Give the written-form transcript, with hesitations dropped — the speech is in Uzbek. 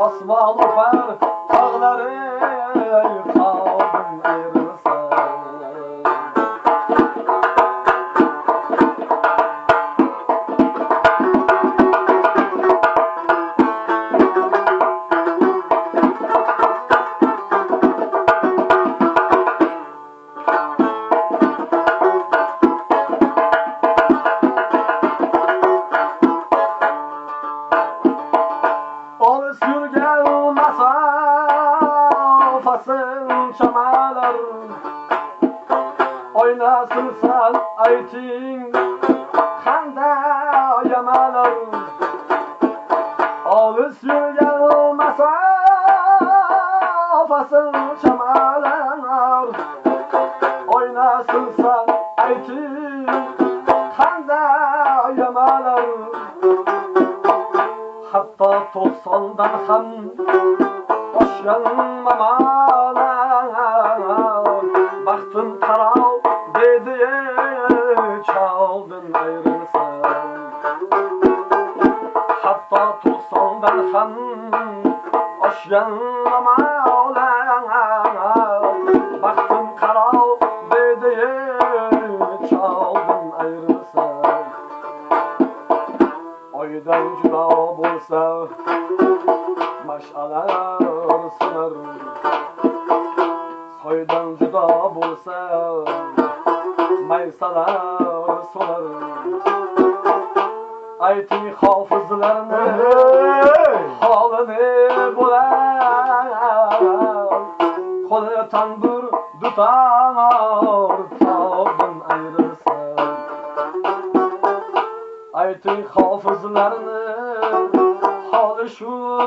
Osmon ufar tog'lari qoldim ayrilsam. Olis yurgan masofasın çamalar, oynasın sen ayting qanday yamalar. Olis yurgan masofasın çamalar, oynasın sen ayting qanday yamalar. Hatta 90'dan ham oshgan mamalar, baxtim qarov dedi chaldin ayrilsam. Hatta 90'dan ham oshgan mamalar, baxtim qarov dedi chaldin ayrilsam. Oydan judo bo'lsa mash'alar sinar, soydan judo bo'lsa maysalar so'nar. Ayting hofizlarni holini bo'lar, qo'li tanbur dutor tog'dan ayrilsam. Ayting